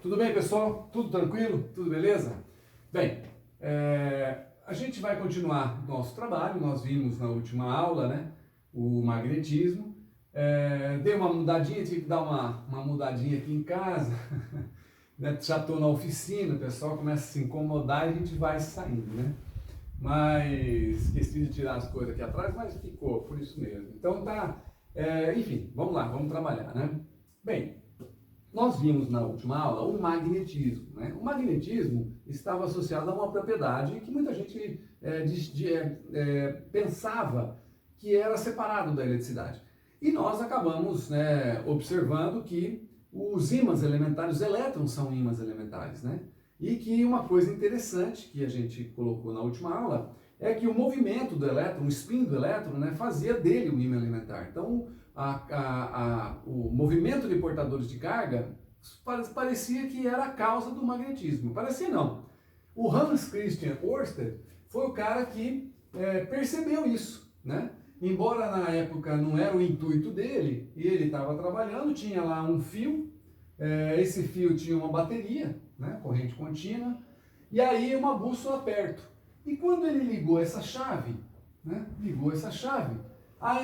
Tudo bem, pessoal? Tudo tranquilo? Tudo beleza? Bem, a gente vai continuar nosso trabalho. Nós vimos na última aula, né, o magnetismo. Dei uma mudadinha, tive que dar uma mudadinha aqui em casa. Né? Já estou na oficina, o pessoal começa a se incomodar e a gente vai saindo, né? Mas esqueci de tirar as coisas aqui atrás, mas ficou, por isso mesmo. Então tá, enfim, vamos lá, vamos trabalhar, né? Bem, nós vimos na última aula o magnetismo, né? O magnetismo estava associado a uma propriedade que muita gente pensava que era separado da eletricidade. E nós acabamos, né, observando que os ímãs elementares, os elétrons são ímãs elementares, né? E que uma coisa interessante que a gente colocou na última aula é que o movimento do elétron, o spin do elétron, né, fazia dele um ímã elementar. Então, o movimento de portadores de carga parecia que era a causa do magnetismo. Parecia não. O Hans Christian Ørsted foi o cara que percebeu isso, né? Embora na época não era o intuito dele, e ele estava trabalhando, tinha lá um fio, esse fio tinha uma bateria, né, corrente contínua, e aí uma bússola perto. E quando ele ligou essa chave, né,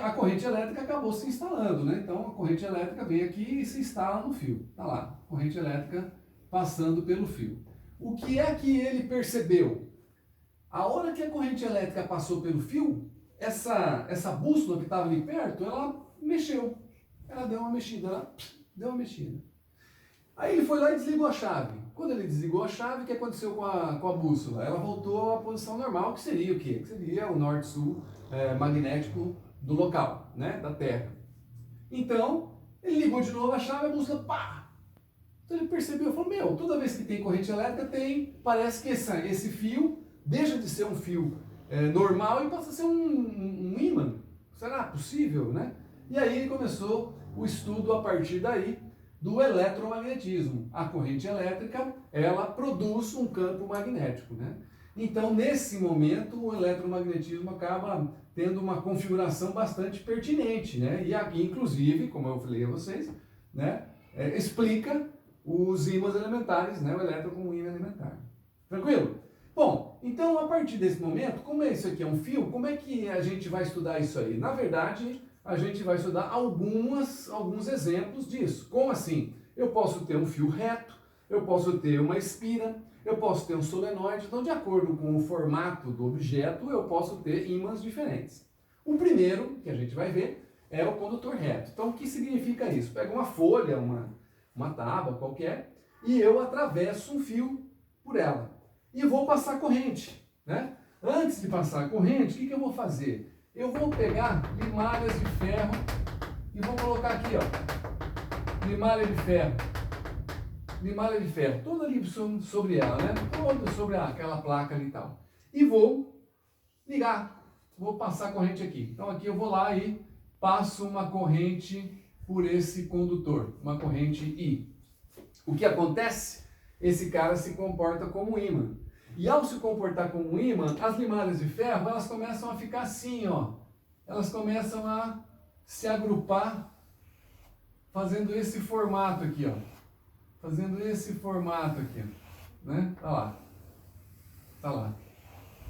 a corrente elétrica acabou se instalando, né? Então a corrente elétrica vem aqui e se instala no fio. Tá lá, corrente elétrica passando pelo fio. O que é que ele percebeu? A hora que a corrente elétrica passou pelo fio, essa bússola que estava ali perto, ela mexeu. Ela deu uma mexida, Aí ele foi lá e desligou a chave. Quando ele desligou a chave, o que aconteceu com a bússola? Ela voltou à posição normal, que seria o quê? Que seria o norte-sul magnético do local, né, da Terra. Então, ele ligou de novo a chave, a bússola, pá! Então ele percebeu, falou, meu, toda vez que tem corrente elétrica, parece que esse fio deixa de ser um fio normal e passa a ser um ímã. Será possível, né? E aí ele começou o estudo a partir daí do eletromagnetismo. A corrente elétrica, ela produz um campo magnético, né? Então, nesse momento, o eletromagnetismo acaba tendo uma configuração bastante pertinente, né? E aqui, inclusive, como eu falei a vocês, né, explica os ímãs elementares, né? O elétron como ímã elementar. Tranquilo? Bom, então, a partir desse momento, como isso aqui é um fio, como é que a gente vai estudar isso aí? Na verdade, a gente vai estudar alguns exemplos disso. Como assim? Eu posso ter um fio reto, eu posso ter uma espira, eu posso ter um solenoide. Então, de acordo com o formato do objeto, eu posso ter ímãs diferentes. O primeiro que a gente vai ver é o condutor reto. Então, o que significa isso? Pega uma folha, uma tábua qualquer, e eu atravesso um fio por ela. E vou passar corrente, né? Antes de passar a corrente, o que eu vou fazer? Eu vou pegar limalhas de ferro e vou colocar aqui, ó, limalha de ferro, toda ali sobre ela, né? Toda sobre aquela placa ali e tal. E vou ligar, vou passar a corrente aqui. Então aqui eu vou lá e passo uma corrente por esse condutor, uma corrente I. O que acontece? Esse cara se comporta como um ímã. E ao se comportar como um ímã, as limalhas de ferro, elas começam a ficar assim, ó. Elas começam a se agrupar, fazendo esse formato aqui, ó. Né? Tá lá.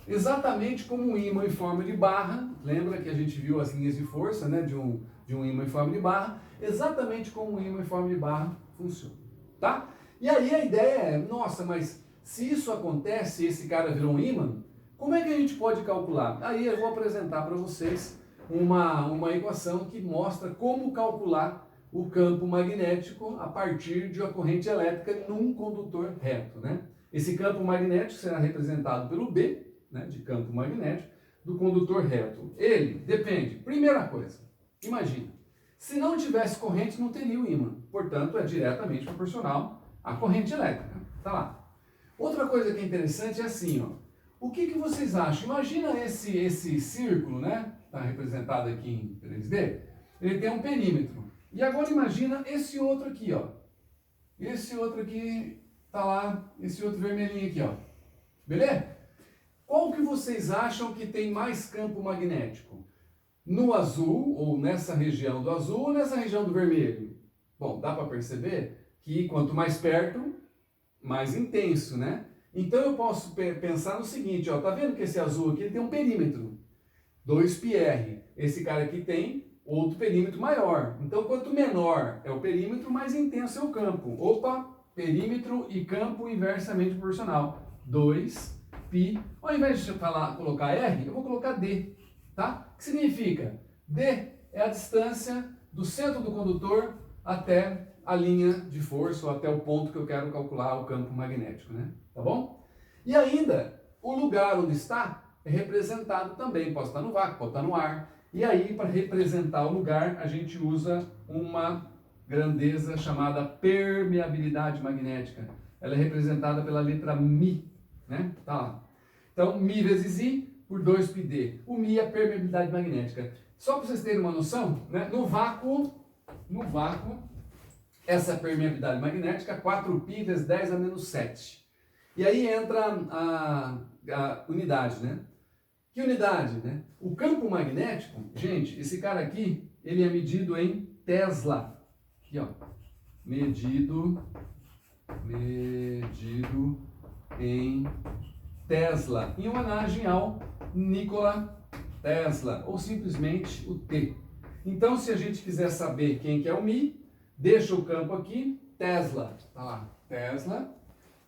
Exatamente como um ímã em forma de barra. Lembra que a gente viu as linhas de força, né, de um ímã em forma de barra? Exatamente como um ímã em forma de barra funciona, tá? E aí a ideia é, nossa, mas se isso acontece, esse cara virou um ímã, como é que a gente pode calcular? Aí eu vou apresentar para vocês uma equação que mostra como calcular o campo magnético a partir de uma corrente elétrica num condutor reto, né? Esse campo magnético será representado pelo B, né, de campo magnético, do condutor reto. Ele depende, primeira coisa, imagina, se não tivesse corrente não teria o ímã, portanto é diretamente proporcional à corrente elétrica, tá lá. Outra coisa que é interessante é assim, ó, o que vocês acham? Imagina esse círculo, né, está representado aqui em 3D, ele tem um perímetro. E agora imagina esse outro aqui, ó. Esse outro aqui tá lá, esse outro vermelhinho aqui, ó. Beleza? Qual que vocês acham que tem mais campo magnético? No azul, ou nessa região do azul, ou nessa região do vermelho? Bom, dá para perceber que quanto mais perto, mais intenso, né? Então eu posso pensar no seguinte, ó, tá vendo que esse azul aqui ele tem um perímetro, 2πr. Esse cara aqui tem outro perímetro maior. Então quanto menor é o perímetro, mais intenso é o campo. Opa, perímetro e campo inversamente proporcional. 2π. Ao invés de colocar R, eu vou colocar D, tá? O que significa? D é a distância do centro do condutor até a linha de força ou até o ponto que eu quero calcular o campo magnético, né? Tá bom? E ainda, o lugar onde está é representado também. Pode estar no vácuo, pode estar no ar. E aí, para representar o lugar, a gente usa uma grandeza chamada permeabilidade magnética. Ela é representada pela letra Mi, né? Tá lá. Então, Mi vezes I por 2πd. O Mi é a permeabilidade magnética. Só para vocês terem uma noção, né? No vácuo, essa permeabilidade magnética, 4π vezes 10 a menos 7. E aí entra a unidade, né? Que unidade, né? O campo magnético, gente, esse cara aqui, ele é medido em Tesla. Aqui, ó. Medido em Tesla, em homenagem ao Nikola Tesla, ou simplesmente o T. Então, se a gente quiser saber quem que é o Mi, deixa o campo aqui, Tesla, tá lá, Tesla,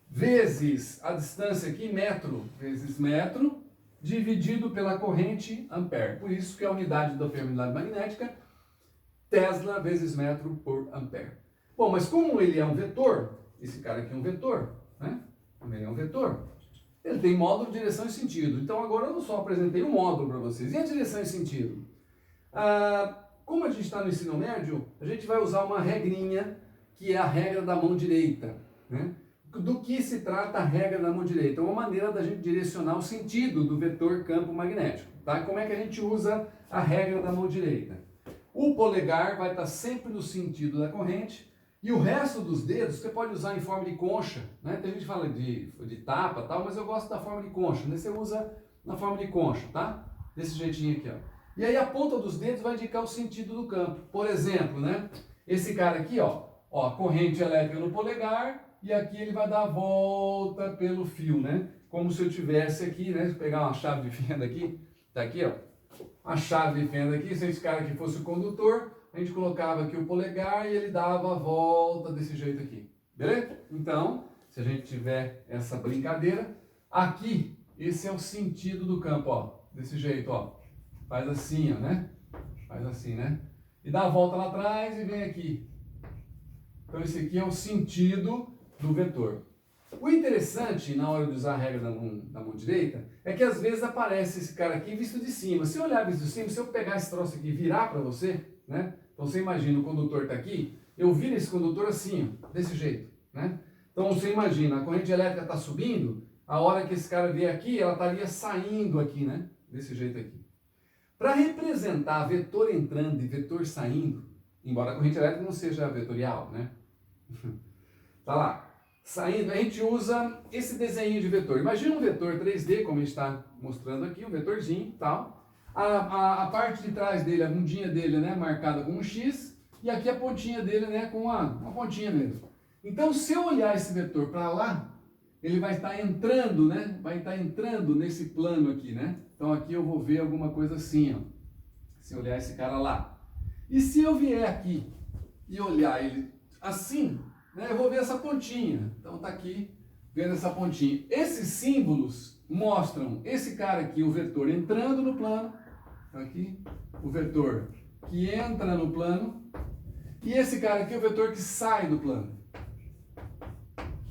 vezes a distância aqui, metro, vezes metro, dividido pela corrente ampere. Por isso que a unidade da permeabilidade magnética, Tesla vezes metro por ampere. Bom, mas como ele é um vetor, esse cara aqui é um vetor, né? Como ele é um vetor, ele tem módulo, direção e sentido. Então agora eu só apresentei um módulo para vocês. E a direção e sentido? Como a gente está no ensino médio, a gente vai usar uma regrinha, que é a regra da mão direita, né? Do que se trata a regra da mão direita? É uma maneira da gente direcionar o sentido do vetor campo magnético, tá? Como é que a gente usa a regra da mão direita? O polegar vai estar sempre no sentido da corrente e o resto dos dedos você pode usar em forma de concha, né? Tem gente que fala de tapa e tal, mas eu gosto da forma de concha, né? Você usa na forma de concha, tá? Desse jeitinho aqui, ó. E aí a ponta dos dedos vai indicar o sentido do campo. Por exemplo, né? Esse cara aqui, ó, corrente elétrica no polegar, e aqui ele vai dar a volta pelo fio, né? Como se eu tivesse aqui, né? Se eu pegar uma chave de fenda aqui, tá aqui, ó. A chave de fenda aqui, se esse cara aqui fosse o condutor, a gente colocava aqui o polegar e ele dava a volta desse jeito aqui. Beleza? Então, se a gente tiver essa brincadeira, aqui, esse é o sentido do campo, ó. Desse jeito, ó. Faz assim, ó, né? Faz assim, né? E dá a volta lá atrás e vem aqui. Então, esse aqui é o sentido do vetor. O interessante, na hora de usar a regra da mão direita, é que às vezes aparece esse cara aqui visto de cima. Se eu olhar visto de cima, se eu pegar esse troço aqui e virar para você, né? Então você imagina, o condutor está aqui, eu viro esse condutor assim, ó, desse jeito, né? Então você imagina, a corrente elétrica está subindo, a hora que esse cara vier aqui, ela estaria saindo aqui, né? Desse jeito aqui. Para representar vetor entrando e vetor saindo, embora a corrente elétrica não seja vetorial, né? Tá lá. Saindo, a gente usa esse desenho de vetor. Imagina um vetor 3D, como a gente está mostrando aqui, um vetorzinho e tal. A parte de trás dele, a bundinha dele, né, marcada com um X, e aqui a pontinha dele, né, com uma pontinha mesmo. Então, se eu olhar esse vetor para lá, ele vai estar entrando, né, vai estar entrando nesse plano aqui, né. Então, aqui eu vou ver alguma coisa assim, ó. Se eu olhar esse cara lá. E se eu vier aqui e olhar ele assim, né, eu vou ver essa pontinha. Então tá aqui vendo essa pontinha. Esses símbolos mostram esse cara aqui, o vetor entrando no plano. Tá aqui o vetor que entra no plano. E esse cara aqui é o vetor que sai do plano.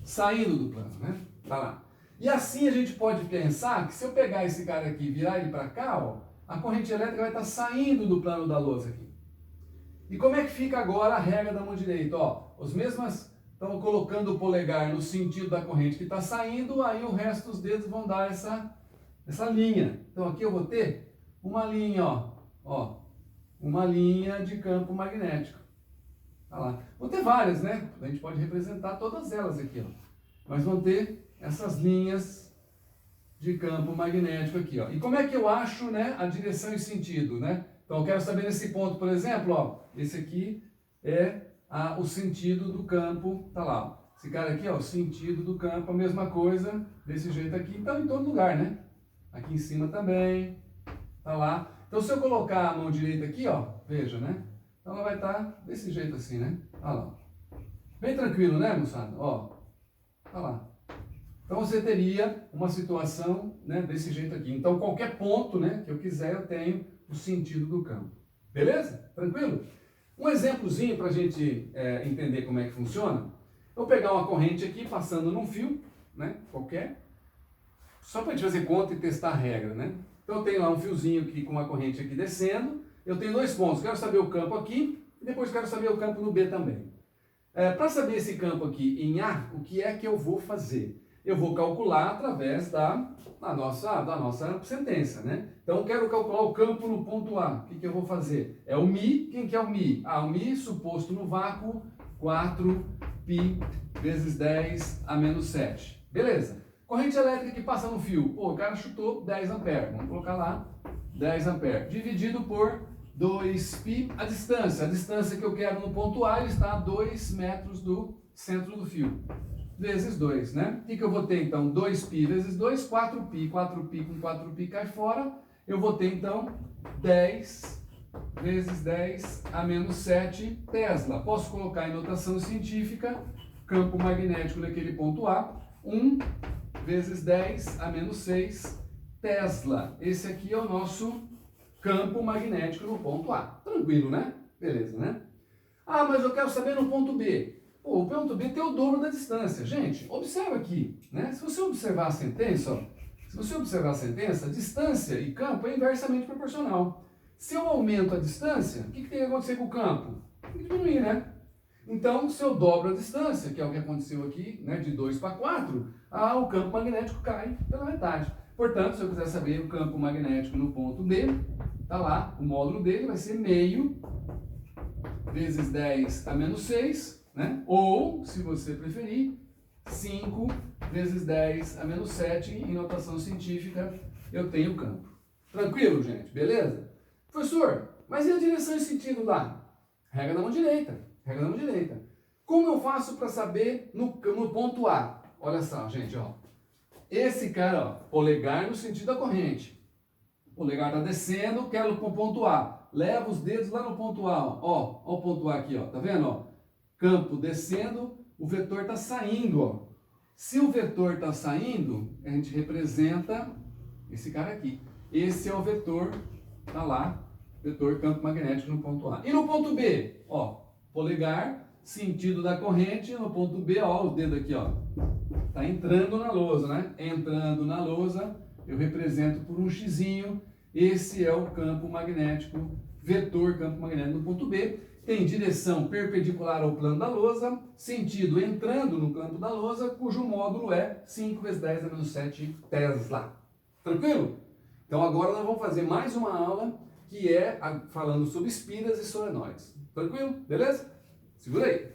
Saindo do plano, né? Tá lá. E assim a gente pode pensar que se eu pegar esse cara aqui e virar ele para cá, ó, a corrente elétrica vai estar saindo do plano da lousa aqui. E como é que fica agora a regra da mão direita? Ó, os mesmas estão colocando o polegar no sentido da corrente que está saindo, aí o resto dos dedos vão dar essa linha. Então aqui eu vou ter uma linha, ó, uma linha de campo magnético. Tá lá. Vou ter várias, né? A gente pode representar todas elas aqui, ó. Mas vão ter essas linhas de campo magnético aqui, ó. E como é que eu acho, né, a direção e sentido, né? Então eu quero saber nesse ponto, por exemplo, ó, esse aqui é o sentido do campo, tá lá, ó. Esse cara aqui, ó, o sentido do campo, a mesma coisa, desse jeito aqui, então em todo lugar, né? Aqui em cima também, tá lá. Então se eu colocar a mão direita aqui, ó, veja, né? Então ela vai estar desse jeito assim, né? Olha lá. Bem tranquilo, né, moçada? Ó, tá lá. Então você teria uma situação, né, desse jeito aqui. Então qualquer ponto, né, que eu quiser, eu tenho o sentido do campo. Beleza? Tranquilo? Um exemplozinho para a gente entender como é que funciona. Eu vou pegar uma corrente aqui, passando num fio, né, qualquer, só para a gente fazer conta e testar a regra, né? Então eu tenho lá um fiozinho aqui com uma corrente aqui descendo, eu tenho dois pontos, quero saber o campo aqui e depois quero saber o campo no B também. Para saber esse campo aqui em A, o que é que eu vou fazer? Eu vou calcular através da nossa sentença, né? Então eu quero calcular o campo no ponto A, o que eu vou fazer? É o μ, quem que é o μ? O μ suposto no vácuo, 4π vezes 10 a menos 7. Beleza. Corrente elétrica que passa no fio. Pô, o cara chutou 10 amperes. Vamos colocar lá 10 amperes. Dividido por 2π a distância que eu quero no ponto A está a 2 metros do centro do fio. Vezes 2, né? O que eu vou ter então? 2π vezes 2, 4π. 4π com 4π cai fora. Eu vou ter então 10 vezes 10 a menos 7 Tesla. Posso colocar em notação científica, campo magnético naquele ponto A, 1 vezes 10 a menos 6 Tesla. Esse aqui é o nosso campo magnético no ponto A. Tranquilo, né? Beleza, né? Ah, mas eu quero saber no ponto B. Pô, o ponto B tem o dobro da distância. Gente, observa aqui, né? Se você observar a sentença, ó, distância e campo é inversamente proporcional. Se eu aumento a distância, o que tem que acontecer com o campo? Tem que diminuir, né? Então, se eu dobro a distância, que é o que aconteceu aqui, né, de 2 para 4, o campo magnético cai pela metade. Portanto, se eu quiser saber o campo magnético no ponto B, tá lá, o módulo dele vai ser meio vezes 10 a menos 6, né? Ou, se você preferir, 5 vezes 10 a menos 7, em notação científica, eu tenho o campo. Tranquilo, gente? Beleza? Professor, mas e a direção e sentido lá? Regra da mão direita. Regra da mão direita. Como eu faço para saber no ponto A? Olha só, gente, ó. Esse cara, ó, polegar no sentido da corrente. O polegar está descendo, quero para o ponto A. Leva os dedos lá no ponto A, ó. Ó o ponto A aqui, ó. Tá vendo, ó? Campo descendo, o vetor está saindo, ó. Se o vetor está saindo, a gente representa esse cara aqui. Esse é o vetor, tá lá, vetor campo magnético no ponto A. E no ponto B, ó. Polegar, sentido da corrente, no ponto B, ó, o dedo aqui, ó, tá entrando na lousa, né? Entrando na lousa, eu represento por um xizinho, esse é o campo magnético, vetor campo magnético no ponto B, tem direção perpendicular ao plano da lousa, sentido entrando no campo da lousa, cujo módulo é 5 vezes 10 a menos 7 Tesla. Tranquilo? Então agora nós vamos fazer mais uma aula que é falando sobre espiras e solenoides. Tranquilo? Beleza? Segura aí.